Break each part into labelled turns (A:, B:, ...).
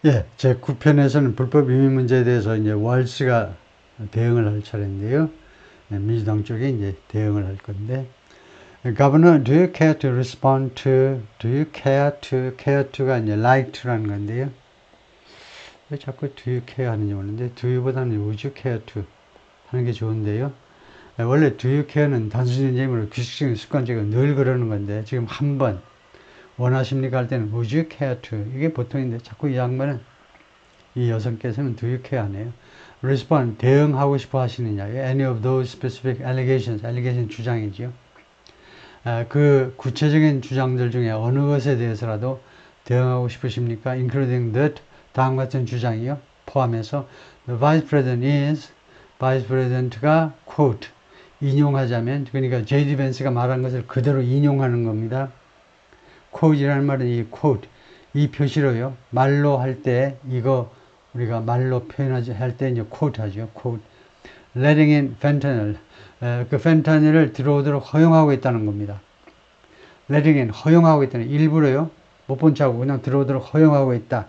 A: 예, 제 9편에서는 불법 이민 문제에 대해서 이제 월스가 대응을 할 차례인데요. 예, 민주당 쪽에 이제 대응을 할 건데, Governor, do you care to respond to, do you care to가 이제 like to라는 건데요. 왜 자꾸 do you care 하는지 모르는데, do you보다는 would you care to 하는 게 좋은데요. 예, 원래 do you care는 단순히 예문으로 규칙적인 습관적으로 늘 그러는 건데, 지금 한 번 원하십니까 할 때는 would you care to 이게 보통인데, 자꾸 이 양반은 이 여성께서는 do you care 안 해요. respond, 대응하고 싶어 하시느냐. any of those specific allegations, allegation 주장이죠. 그 구체적인 주장들 중에 어느 것에 대해서라도 대응하고 싶으십니까? including that, 다음 같은 주장이요. 포함해서 the vice president is, vice president가 quote, 인용하자면, 그러니까 J.D. 벤스가 말한 것을 그대로 인용하는 겁니다. quote이라는 말은 이 quote, 이 표시로요. 말로 할 때 이거 우리가 말로 표현하지 할 때 이제 quote 하죠. quote. letting in fentanyl. 그 펜타닐을 들어오도록 허용하고 있다는 겁니다. letting in, 허용하고 있다는, 일부러요. 못 본 척하고 그냥 들어오도록 허용하고 있다.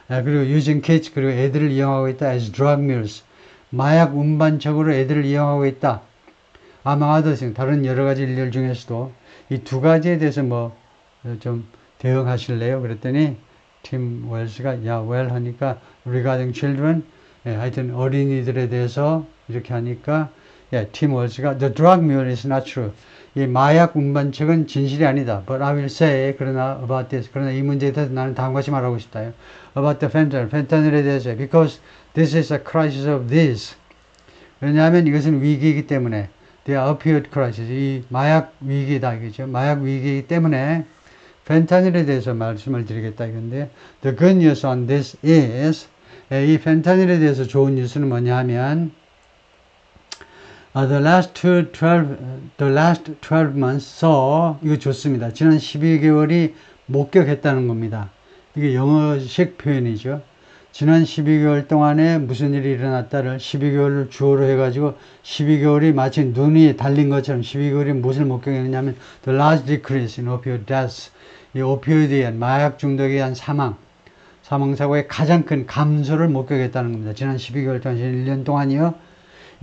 A: 그리고 using kids, 그리고 애들을 이용하고 있다. as drug mules. 마약 운반책으로 애들을 이용하고 있다. among others, 다른 여러 가지 일들 중에서도 이 두 가지에 대해서 뭐 좀 대응하실래요? 그랬더니 팀 웰스가 well 하니까 regarding children, 하여튼 어린이들에 대해서 이렇게 하니까 팀 웰스가 the drug mule is not true. 이 마약 운반책은 진실이 아니다. But I will say, 그러나 about this, 그러나 이 문제에 대해서 나는 다음과 같이 말하고 싶다. About the fentanyl, 펜타닐에 대해서 because this is a crisis of this. 왜냐하면 이것은 위기이기 때문에 the opioid crisis, 이 마약 위기다 이거죠. 마약 위기이기 때문에 펜타닐에 대해서 말씀을 드리겠다 이건데, the good news on this is, 이 펜타닐에 대해서 좋은 뉴스는 뭐냐 하면, the last 12 months saw, 이거 좋습니다. 지난 12개월이 목격했다는 겁니다. 이게 영어식 표현이죠. 지난 12개월 동안에 무슨 일이 일어났다를 12개월을 주어로 해가지고 12개월이 마치 눈이 달린 것처럼 12개월이 무엇을 목격했냐면 the large decrease in opioid deaths, 이 오피오이드에 의한 마약 중독에 의한 사망사고의 가장 큰 감소를 목격했다는 겁니다. 지난 12개월 동안, 1년 동안이요.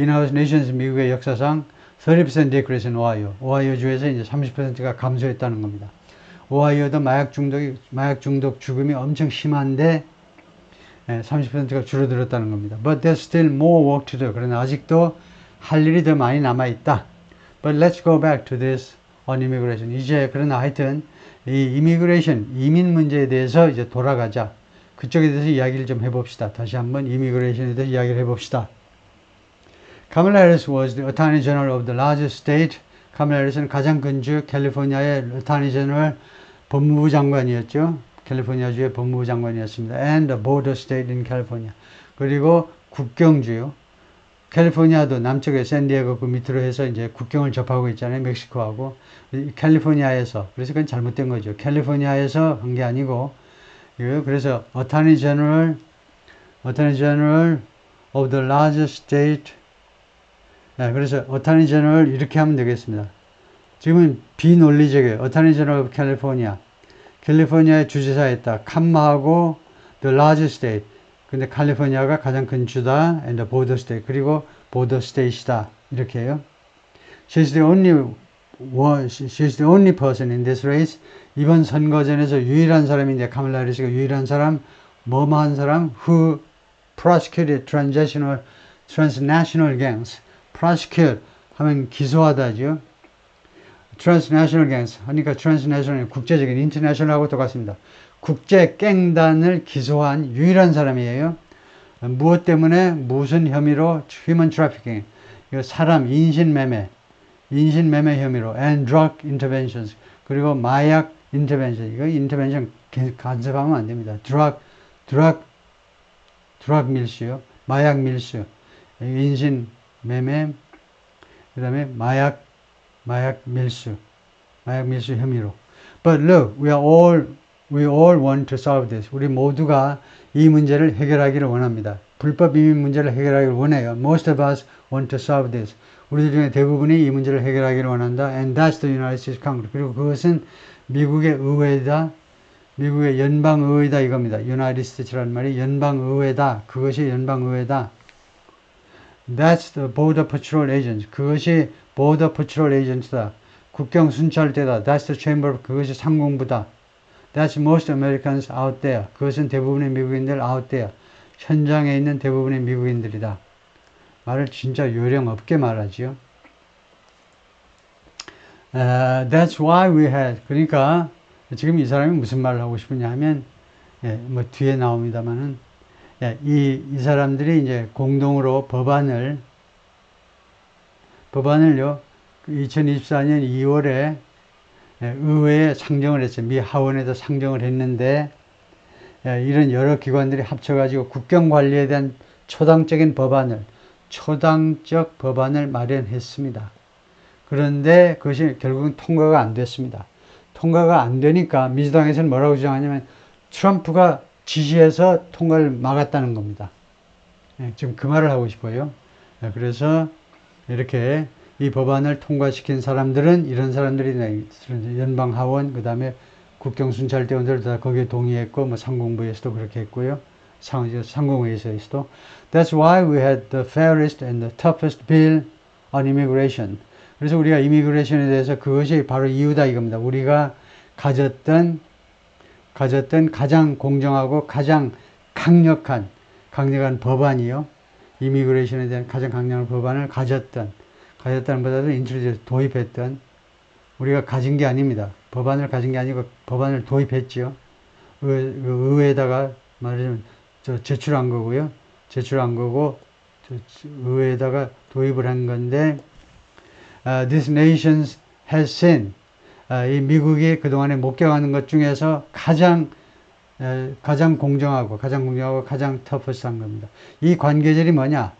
A: In our nations, 미국의 역사상 30% decrease in Ohio. 오하이오주에서 이제 30%가 감소했다는 겁니다. 오하이오도 마약 중독 죽음이 엄청 심한데 30%가 줄어들었다는 겁니다. But there's still more work to do. 그러나 아직도 할 일이 더 많이 남아있다. But let's go back to this on immigration. 이제 그러나 하여튼 이 이민 문제에 대해서 이제 돌아가자. 그쪽에 대해서 이야기를 좀 해봅시다. 다시 한번 이미그레이션에 대해서 이야기를 해봅시다. Kamala Harris was the Attorney General of the largest state. 카멀라 해리스는 가장 큰 주 캘리포니아의 Attorney General, 법무부 장관이었죠. 캘리포니아주의 법무부 장관이었습니다. And the border state in California. 그리고 국경주요. 캘리포니아도 남쪽에 샌디에고 그 밑으로 해서 이제 국경을 접하고 있잖아요. 멕시코하고. 캘리포니아에서. 그래서 그건 잘못된 거죠. 캘리포니아에서 한 게 아니고. 그래서 Attorney General of the largest state. 그래서 Attorney General 이렇게 하면 되겠습니다. 지금은 비논리적이에요. Attorney General of California. 캘리포니아의 주지사였다. 캄마하고 the largest state. 근데 캘리포니아가 가장 큰 주다. and the border state. 그리고 border state이다. 이렇게 해요. She's the only person in this race. 이번 선거전에서 유일한 사람인데, 카멀라 해리스가 유일한 사람, 뭐뭐한 사람, who prosecuted transnational gangs. prosecute 하면 기소하다죠. transnational gangs 하니까 transnational, 국제적인, international하고 똑같습니다. 국제 갱단을 기소한 유일한 사람이에요. 무엇 때문에? 무슨 혐의로? human trafficking, 사람 인신매매 혐의로, and drug interventions, 그리고 마약 intervention, 이거 intervention 간섭하면 안 됩니다. drug 밀수요. 마약 밀수, 인신매매, 그 다음에 마약 밀수 혐의로. But look, we all want to solve this. 우리 모두가 이 문제를 해결하기를 원합니다. 불법 이민 문제를 해결하기를 원해요. Most of us want to solve this. 우리들 중에 대부분이 이 문제를 해결하기를 원한다. And that's the United States Congress. 그리고 그것은 미국의 의회다. 미국의 연방의회다 이겁니다. United States라는 말이 연방의회다. 그것이 연방의회다. That's the Border Patrol Agents. 그것이 Border Patrol Agents다. 국경 순찰대다. That's the Chamber. 그것이 상공부다. That's most Americans out there. 그것은 대부분의 미국인들 out there. 현장에 있는 대부분의 미국인들이다. 말을 진짜 요령 없게 말하지요. That's why we had. 그러니까 지금 이 사람이 무슨 말을 하고 싶으냐 하면, 뭐 뒤에 나옵니다만은, 이 사람들이 이제 공동으로 법안을요, 2024년 2월에 의회에 상정을 했어요. 미 하원에도 상정을 했는데, 이런 여러 기관들이 합쳐가지고 국경 관리에 대한 초당적 법안을 마련했습니다. 그런데 그것이 결국은 통과가 안 됐습니다. 통과가 안 되니까 민주당에서는 뭐라고 주장하냐면 트럼프가 지시해서 통과를 막았다는 겁니다. 지금 그 말을 하고 싶어요. 그래서 이렇게 이 법안을 통과시킨 사람들은 이런 사람들이 연방하원, 그 다음에 국경순찰대원들 다 거기에 동의했고, 뭐 상공부에서도 그렇게 했고요. 상공회의소에서도. That's why we had the fairest and the toughest bill on immigration. 그래서 우리가 이미그레이션에 대해서 그것이 바로 이유다 이겁니다. 우리가 가졌던 가장 공정하고 가장 강력한 법안이요. 이미그레이션에 대한 가장 강력한 법안을 가졌다는 보다도 인트로듀스 도입했던, 우리가 가진 게 아닙니다. 법안을 가진 게 아니고 법안을 도입했죠. 의회에다가 말하자면 제출한 거고요. 제출한 거고 의회에다가 도입을 한 건데, this nation has seen, 이 미국이 그동안에 목격하는 것 중에서 가장 공정하고 가장 터프한 겁니다. 이 관계절이 뭐냐?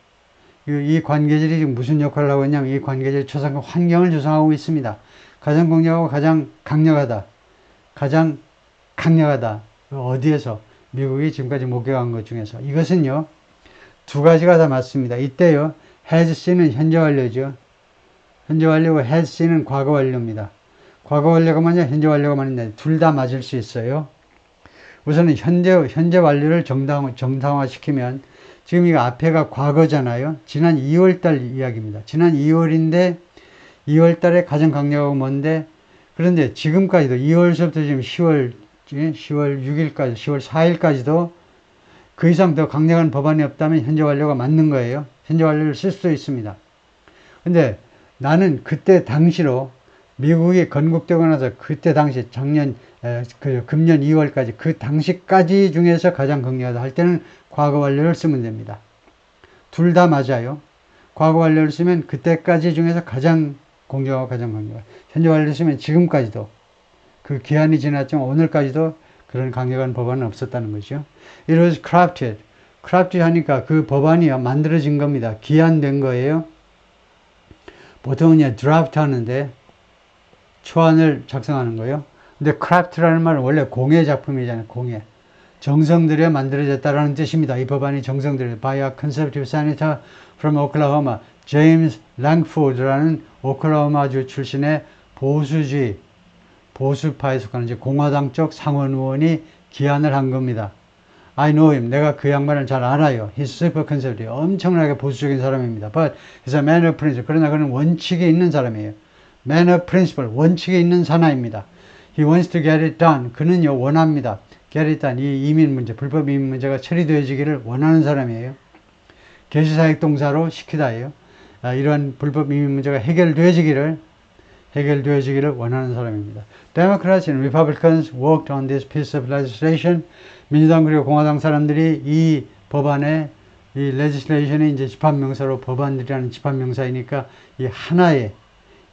A: 이 관계절이 지금 무슨 역할을 하고 있냐면, 이 관계절이 초상권 환경을 조성하고 있습니다. 가장 공정하고 가장 강력하다. 어디에서? 미국이 지금까지 목격한 것 중에서. 이것은요, 두 가지가 다 맞습니다. 이때요, has seen은 현재 완료죠. 현재 완료고 has seen은 과거 완료입니다. 과거 완료가 뭐냐, 현재 완료가 뭐냐, 둘 다 맞을 수 있어요. 우선은 현재 완료를 정당화시키면, 지금 이거 앞에가 과거잖아요. 지난 2월달 이야기입니다. 지난 2월인데 2월달에 가장 강력하고 뭔데, 그런데 지금까지도 2월서부터 지금 10월 6일까지, 10월 4일까지도 그 이상 더 강력한 법안이 없다면 현재 완료가 맞는 거예요. 현재 완료를 쓸 수도 있습니다. 근데 나는 그때 당시로 미국이 건국되고 나서 그때 당시 금년 2월까지 그 당시까지 중에서 가장 강력하다 할 때는 과거 완료를 쓰면 됩니다. 둘 다 맞아요. 과거 완료를 쓰면 그때까지 중에서 가장 공정하고 가장 강력하다. 현재 완료를 쓰면 지금까지도, 그 기한이 지났지만 오늘까지도 그런 강력한 법안은 없었다는 거죠. It was crafted. crafted 하니까 그 법안이요, 만들어진 겁니다. 기한된 거예요. 보통은 이제 드라프트 하는데 초안을 작성하는 거예요. 근데 craft라는 말은 원래 공예 작품이잖아요. 공예. 정성들여 만들어졌다라는 뜻입니다. 이 법안이 정성들여. by a conservative senator from Oklahoma, James Lankford라는 오클라호마주 출신의 보수파에 속하는 이제 공화당 쪽 상원 의원이 기한을 한 겁니다. I know him. 내가 그 양반을 잘 알아요. He's super conservative. 엄청나게 보수적인 사람입니다. But he's a man of principle. 그러나 그는 원칙에 있는 사람이에요. Man of principle. 원칙에 있는 사나입니다. He wants to get it done. 그는요, 원합니다. get it done. 이 이민 문제, 불법 이민 문제가 처리되어지기를 원하는 사람이에요. 개시사역 동사로 시키다예요. 이러한 불법 이민 문제가 해결되어지기를 원하는 사람입니다. Democrats and Republicans worked on this piece of legislation. 민주당 그리고 공화당 사람들이 이 법안에, 이 legislation이 이제 집합명사로 법안들이라는 집합명사이니까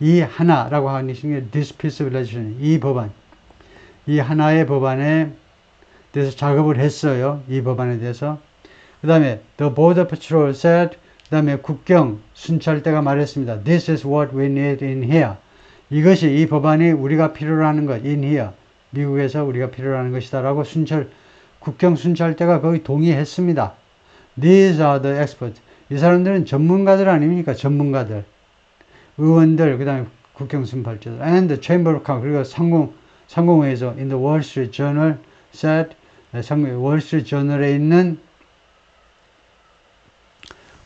A: 이 하나라고 하는 것이 this piece of legislation, 이 하나의 법안에 대해서 작업을 했어요. 이 법안에 대해서. 그 다음에 the Border Patrol said, 그 다음에 국경 순찰대가 말했습니다. This is what we need in here. 이것이, 이 법안이 우리가 필요로 하는 것, in here. 미국에서 우리가 필요로 하는 것이다 라고 국경 순찰대가 거의 동의했습니다. These are the experts. 이 사람들은 전문가들 아닙니까? 전문가들. 의원들, 그 다음에 국경 순찰대들. And the Chamber of Commerce, 그리고 상공회의소 in the Wall Street Journal said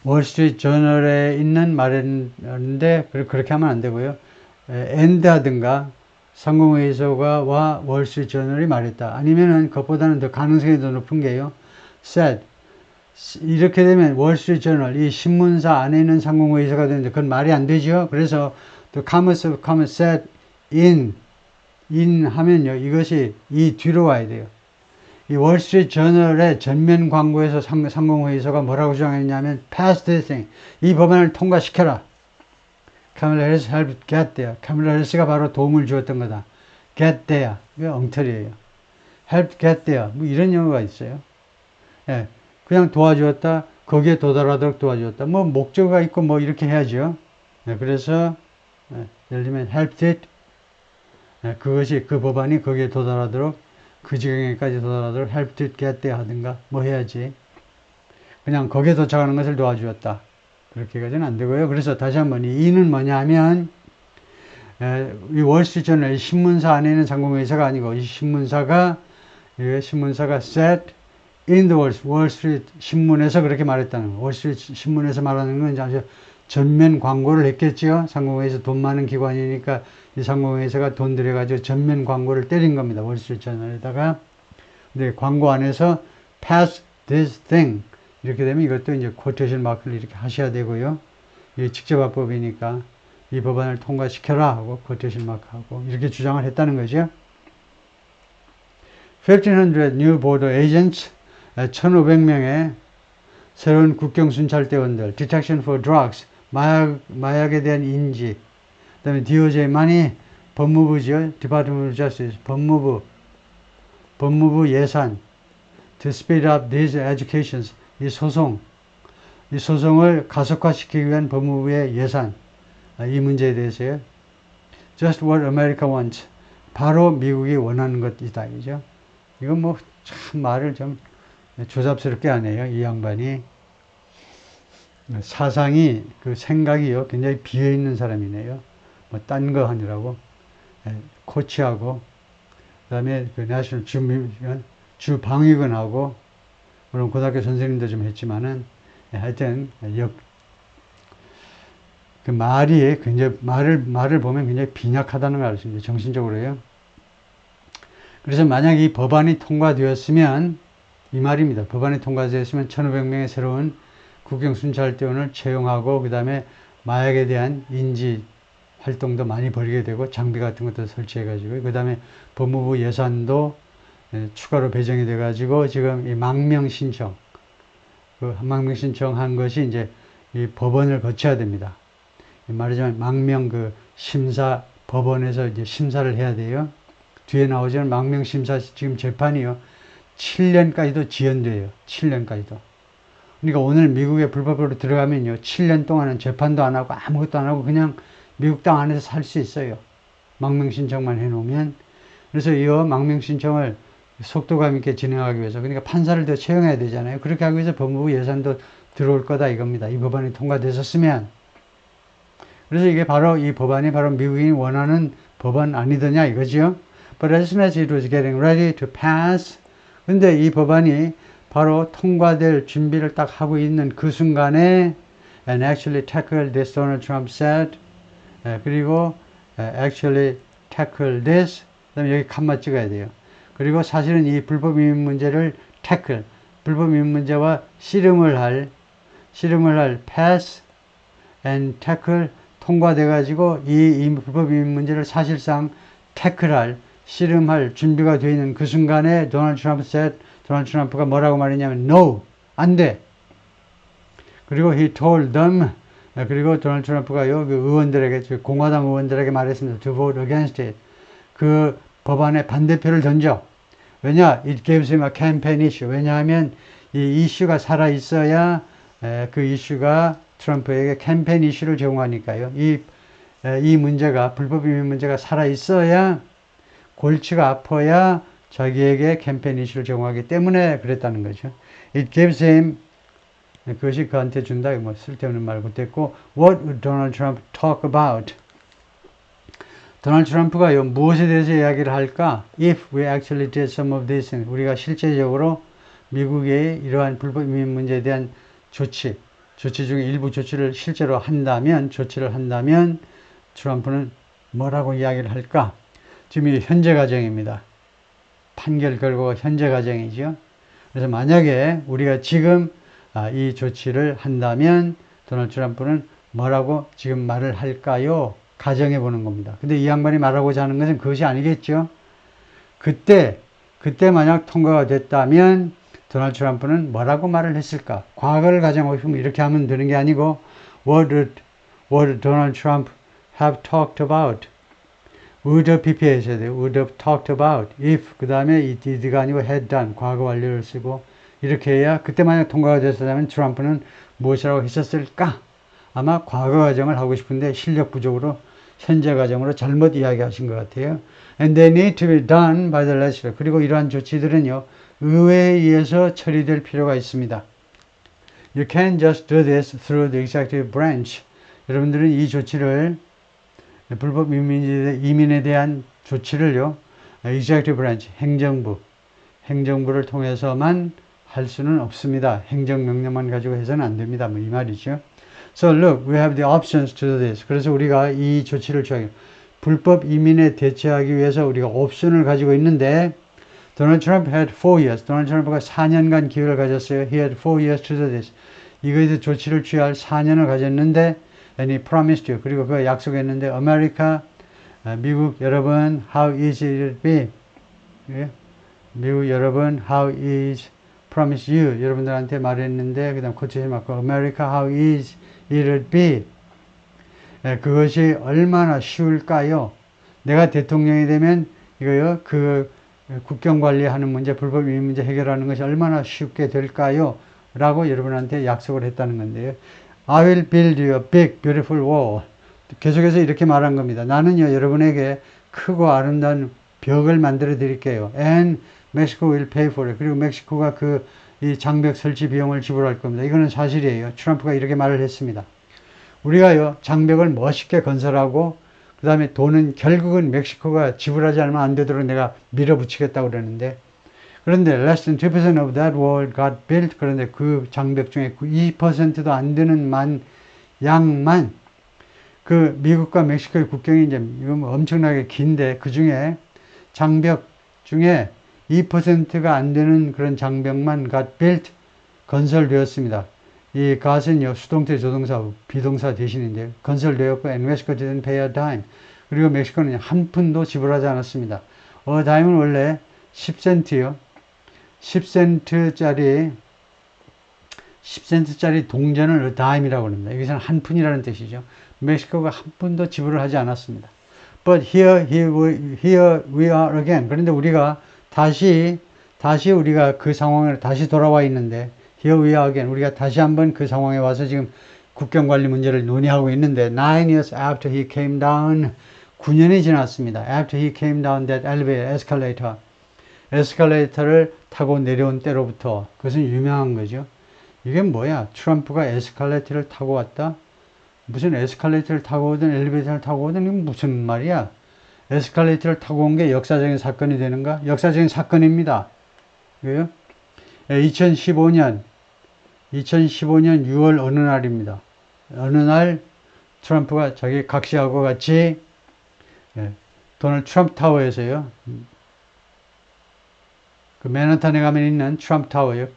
A: 월스트리트 저널에 있는 말했는데 그렇게 하면 안 되고요. and 하든가 상공회의소가 와 월스트리트 저널이 말했다. 아니면은 그것보다는 더 가능성이 더 높은 게요. said 이렇게 되면 월스트리트 저널 이 신문사 안에 있는 상공회의소가 되는데 그건 말이 안 되죠. 그래서 the commerce of commerce said in 하면요. 이것이 이 뒤로 와야 돼요. 이 월스트리트 저널의 전면 광고에서 상공회의소가 뭐라고 주장했냐면 pass this thing. 이 법안을 통과시켜라. 카밀라 해리스 help get there. 카밀라 해리스가 바로 도움을 주었던 거다. get there. 이게 엉터리예요. help get there. 뭐 이런 용어가 있어요. 예, 그냥 도와주었다. 거기에 도달하도록 도와주었다. 뭐 목적어가 있고 뭐 이렇게 해야죠. 예, 그래서 예를 들면 helped it. 예, 그것이 그 법안이 거기에 도달하도록 그 지경에까지 도달하도록 helped it get there 하든가 뭐 해야지. 그냥 거기에 도착하는 것을 도와주었다. 그렇게까지는 안 되고요. 그래서 다시 한번 이 이는 뭐냐 하면 이 월스트리트 저널 신문사 안에 있는 상공회의소가 아니고 이 신문사가 said in the 월스트리트 신문에서 그렇게 말했다는 거. 월스트리트 신문에서 말하는 건 아주 전면 광고를 했겠죠. 상공회의소 돈 많은 기관이니까 이 상공회의소가 돈 들여가지고 전면 광고를 때린 겁니다. 월스트리트 저널에다가. 근데 광고 안에서 pass this thing 이렇게 되면 이것도 이제 코테이션 마크를 이렇게 하셔야 되고요. 이게 직접화법이니까 이 법안을 통과시켜라 하고 코테이션 마크하고 이렇게 주장을 했다는 거죠. 1500 new border agents 1500명의 새로운 국경 순찰대원들 detection for drugs 마약에 대한 인지 그 다음에 DOJ만이 법무부죠. Department of Justice 법무부 예산 to speed up these educations 이 소송을 가속화시키기 위한 법무부의 예산 이 문제에 대해서요. Just what America wants 바로 미국이 원하는 것이다. 이죠. 이건 뭐 참 말을 좀 조잡스럽게 하네요. 이 양반이 사상이 그 생각이요 굉장히 비어있는 사람이네요. 뭐 딴 거 하느라고 코치하고 그다음에 그 내셔널 주 방위군하고 물론 고등학교 선생님도 좀 했지만은 하여튼 그 말이 굉장히 말을 보면 굉장히 빈약하다는 걸 알 수 있습니다. 정신적으로요. 그래서 만약 이 법안이 통과되었으면 이 말입니다. 법안이 통과되었으면 1500명의 새로운 국경 순찰대원을 채용하고 그 다음에 마약에 대한 인지 활동도 많이 벌이게 되고 장비 같은 것도 설치해 가지고 그 다음에 법무부 예산도 추가로 배정이 돼 가지고 지금 이 망명 신청 한 것이 이제 이 법원을 거쳐야 됩니다. 말하자면 망명 그 심사 법원에서 이제 심사를 해야 돼요. 뒤에 나오지만 망명 심사 지금 재판이요 7년까지도 지연돼요. 7년까지도. 그러니까 오늘 미국에 불법으로 들어가면요 7년 동안은 재판도 안 하고 아무것도 안 하고 그냥 미국 땅 안에서 살 수 있어요. 망명 신청만 해놓으면. 그래서 이 망명 신청을 속도감 있게 진행하기 위해서 그러니까 판사를 더 채용해야 되잖아요. 그렇게 하기 위해서 법무부 예산도 들어올 거다 이겁니다. 이 법안이 통과됐었으면. 그래서 이게 바로 이 법안이 바로 미국인이 원하는 법안 아니더냐 이거죠. But as soon as it was getting ready to pass 근데 이 법안이 바로 통과될 준비를 딱 하고 있는 그 순간에 and actually tackle this Donald Trump said 그리고 actually tackle this 그 다음에 여기 칸마 찍어야 돼요. 그리고 사실은 이 불법 이민 문제를 tackle 불법 이민 문제와 씨름을 할 pass and tackle 통과돼 가지고 이 불법 이민 문제를 사실상 tackle할 씨름할 준비가 되어 있는 그 순간에 도널드 트럼프가 뭐라고 말했냐면 no 안 돼. 그리고 he told them 그리고 도널드 트럼프가요 그 의원들에게 공화당 의원들에게 말했습니다. to vote against it. 그 법안에 반대표를 던져. 왜냐? it gives him a campaign issue. 왜냐하면 이 이슈가 살아 있어야 그 이슈가 트럼프에게 캠페인 이슈를 제공하니까요. 이 문제가 불법 이민 문제가 살아 있어야 골치가 아파야 자기에게 캠페인 이슈를 제공하기 때문에 그랬다는 거죠. It gives him 그것이 그한테 준다. 뭐 쓸데없는 말 못했고 What would Donald Trump talk about? 도널드 트럼프가요, 무엇에 대해서 이야기를 할까? If we actually did some of these things. 우리가 실제적으로 미국의 이러한 불법 이민 문제에 대한 조치 중에 일부 조치를 실제로 한다면, 트럼프는 뭐라고 이야기를 할까? 지금 이 현재 과정입니다. 판결 결과가 현재 과정이죠. 그래서 만약에 우리가 지금 이 조치를 한다면 도널드 트럼프는 뭐라고 지금 말을 할까요? 가정해 보는 겁니다. 근데 이 양반이 말하고자 하는 것은 그것이 아니겠죠. 그때 만약 통과가 됐다면 도널드 트럼프는 뭐라고 말을 했을까? 과거를 가정하고 싶으면 이렇게 하면 되는 게 아니고 What would Donald Trump have talked about? would have PP해야 돼요. would have talked about if 그 다음에 이 did가 아니고 had done 과거 완료를 쓰고 이렇게 해야 그때 만약 통과가 됐다면 트럼프는 무엇이라고 했었을까? 아마 과거 과정을 하고 싶은데 실력 부족으로 현재 과정으로 잘못 이야기하신 것 같아요. And they need to be done by the legislature. 그리고 이러한 조치들은요, 의회에 의해서 처리될 필요가 있습니다. You can't just do this through the executive branch. 여러분들은 이 조치를 불법 이민에 대한 조치를요, executive branch, 행정부를 통해서만 할 수는 없습니다. 행정명령만 가지고 해서는 안 됩니다. 뭐 이 말이죠. So look, we have the options to do this. 그래서 우리가 이 조치를 취하기, 불법 이민에 대처하기 위해서 우리가 옵션을 가지고 있는데, Donald Trump had 4 years. 도널드 트럼프가 4년간 기회를 가졌어요. He had 4 years to do this. 이거에 대해서 조치를 취할 4년을 가졌는데, and he promised you. 그리고 그가 약속했는데, America, 미국 여러분, how easy it be? 예? 미국 여러분, how is promise you? 여러분들한테 말했는데, 그 다음 코치에 맞고, America, how is it be? 예, 그것이 얼마나 쉬울까요? 내가 대통령이 되면 이거요, 그 국경 관리하는 문제, 불법 이민 문제 해결하는 것이 얼마나 쉽게 될까요? 라고 여러분한테 약속을 했다는 건데요. I will build you a big, beautiful wall. 계속해서 이렇게 말한 겁니다. 나는요, 여러분에게 크고 아름다운 벽을 만들어 드릴게요. And Mexico will pay for it. 그리고 멕시코가 이 장벽 설치 비용을 지불할 겁니다. 이거는 사실이에요. 트럼프가 이렇게 말을 했습니다. 우리가요, 장벽을 멋있게 건설하고, 그 다음에 돈은 결국은 멕시코가 지불하지 않으면 안 되도록 내가 밀어붙이겠다고 그러는데, 그런데 less than 2% of that wall got built. 그런데 그 장벽 중에 2%도 안 되는 양만, 그 미국과 멕시코의 국경이 이제 엄청나게 긴데, 그 중에 장벽 중에 2%가 안 되는 그런 장벽만 got built, 건설되었습니다. 이 got은요, 수동태 조동사, 비동사 대신인데, 건설되었고, and Mexico didn't pay a dime. 그리고 멕시코는 한 푼도 지불하지 않았습니다. a dime은 원래 10센트요. 10센트짜리 동전을 a dime이라고 합니다. 여기서는 한 푼이라는 뜻이죠. 멕시코가 한 푼도 지불을 하지 않았습니다. But here we are again. 그런데 우리가 다시 우리가 그 상황을 다시 돌아와 있는데, Here we are again. 우리가 다시 한번 그 상황에 와서 지금 국경 관리 문제를 논의하고 있는데, 9 years after he came down, 9년이 지났습니다. After he came down that elevator, 에스컬레이터를 타고 내려온 때로부터, 그것은 유명한 거죠. 이게 뭐야? 트럼프가 에스컬레이터를 타고 왔다? 무슨 에스컬레이터를 타고 오든 엘리베이터를 타고 오든 이건 무슨 말이야? 에스컬레이터를 타고 온 게 역사적인 사건이 되는가? 역사적인 사건입니다. 그래요? 2015년 6월 어느 날입니다. 어느 날 트럼프가 자기 각시하고 같이 도널드 트럼프 타워에서요. 그 맨하탄에 가면 있는 트럼프 타워요.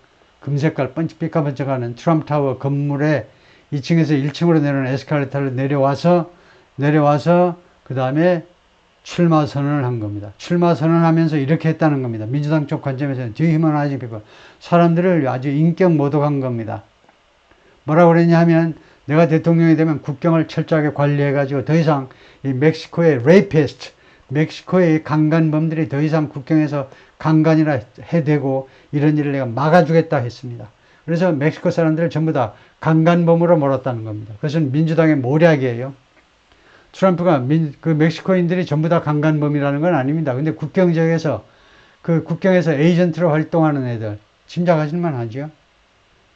A: 금색깔 삐까번쩍하는 트럼프 타워 건물에 2층에서 1층으로 내려오는 에스컬레이터를 내려와서 그 다음에 출마 선언을 한 겁니다. 출마 선언하면서 이렇게 했다는 겁니다. 민주당 쪽 관점에서는 dehumanizing people. 사람들을 아주 인격 모독한 겁니다. 뭐라고 그랬냐 하면, 내가 대통령이 되면 국경을 철저하게 관리해가지고 더 이상 이 멕시코의 rapist, 멕시코의 강간범들이 더 이상 국경에서 강간이나 해대고 이런 일을 내가 막아주겠다 했습니다. 그래서 멕시코 사람들을 전부 다 강간범으로 몰았다는 겁니다. 그것은 민주당의 모략이에요. 트럼프가 그 멕시코인들이 전부 다 강간범이라는 건 아닙니다. 근데 국경 지역에서 그 국경에서 에이전트로 활동하는 애들 짐작하실만 하죠.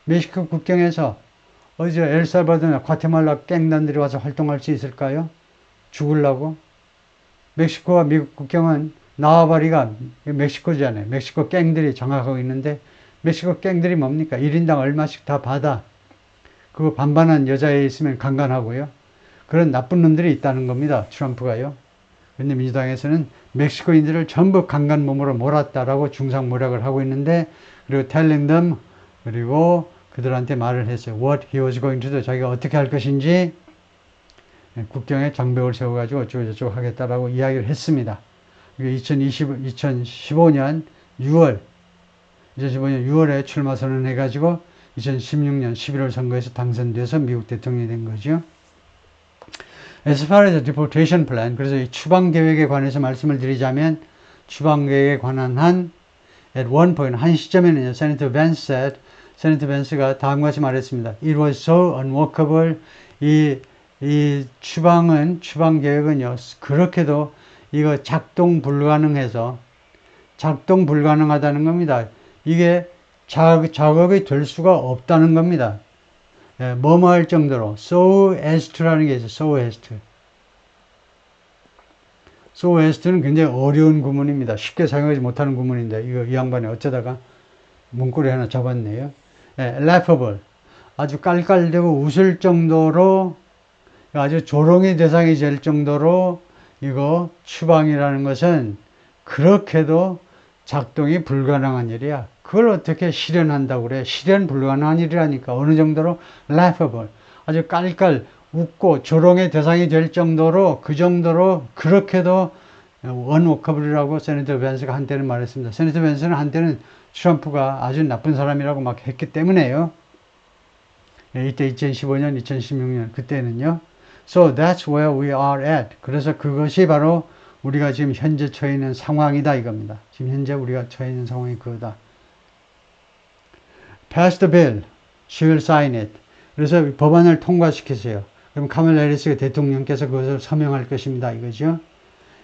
A: 멕시코 국경에서 어디서 엘살바도르나 과테말라 갱단들이 와서 활동할 수 있을까요? 죽으려고? 멕시코와 미국 국경은 나와바리가 멕시코잖아요. 멕시코 갱들이 장악하고 있는데 멕시코 갱들이 뭡니까? 1인당 얼마씩 다 받아. 그거 반반한 여자애 있으면 강간하고요. 그런 나쁜 놈들이 있다는 겁니다. 트럼프가요. 근데 민주당에서는 멕시코인들을 전부 강간 몸으로 몰았다라고 중상모략을 하고 있는데, 그리고 telling them, 그리고 그들한테 말을 했어요. What he was going to do. 자기가 어떻게 할 것인지 국경에 장벽을 세워가지고 어쩌고저쩌고 하겠다라고 이야기를 했습니다. 2015년 6월에 출마 선언해가지고 2016년 11월 선거에서 당선돼서 미국 대통령이 된 거죠. As far as the deportation plan, 그래서 이 추방 계획에 관해서 말씀을 드리자면, 추방 계획에 관한 at one point, 한 시점에는요, Senator Vance said, Senator Vance가 다음과 같이 말했습니다. It was so unworkable. 이 추방 계획은요, 그렇게도 이거 작동 불가능하다는 겁니다. 이게 작업이 될 수가 없다는 겁니다. 예, 뭐뭐 할 정도로 so as to라는 게 있어요. so as to. so as to는 굉장히 어려운 구문입니다. 쉽게 사용하지 못하는 구문인데 이거 이 양반이 어쩌다가 문구리 하나 잡았네요. 예, laughable. 아주 깔깔대고 웃을 정도로, 아주 조롱의 대상이 될 정도로 이거 추방이라는 것은 그렇게도 작동이 불가능한 일이야. 그걸 어떻게 실현한다고 그래? 실현 불가능한 일이라니까. 어느 정도로 laughable. 아주 깔깔 웃고 조롱의 대상이 될 정도로, 그 정도로 그렇게도 unworkable이라고 세네터 벤스가 한때는 말했습니다. 세네터 벤스는 한때는 트럼프가 아주 나쁜 사람이라고 막 했기 때문에요. 이때 2015년, 2016년 그때는요. So that's where we are at. 그래서 그것이 바로 우리가 지금 현재 처해 있는 상황이다 이겁니다. 지금 현재 우리가 처해 있는 상황이 그거다. Pass the bill. She will sign it. 그래서 법안을 통과시키세요. 그럼 카멀라 해리스가 대통령께서 그것을 서명할 것입니다. 이거죠.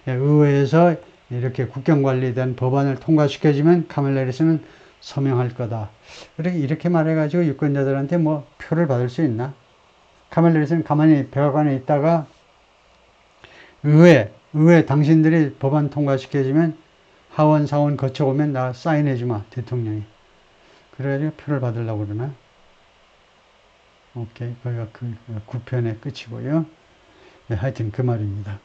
A: 예, 의회에서 이렇게 국경관리에 대한 법안을 통과시켜주면 카멀라 해리스는 서명할 거다. 이렇게 말해가지고 유권자들한테 뭐 표를 받을 수 있나? 카멀라 해리스는 가만히 백악관에 있다가 의회 당신들이 법안 통과시켜주면 하원 상원 거쳐오면 나 사인해주마 대통령이. 그래가지고 표를 받으려고 그러나? 오케이. 거기가 그 9편의 끝이고요. 네, 하여튼 그 말입니다.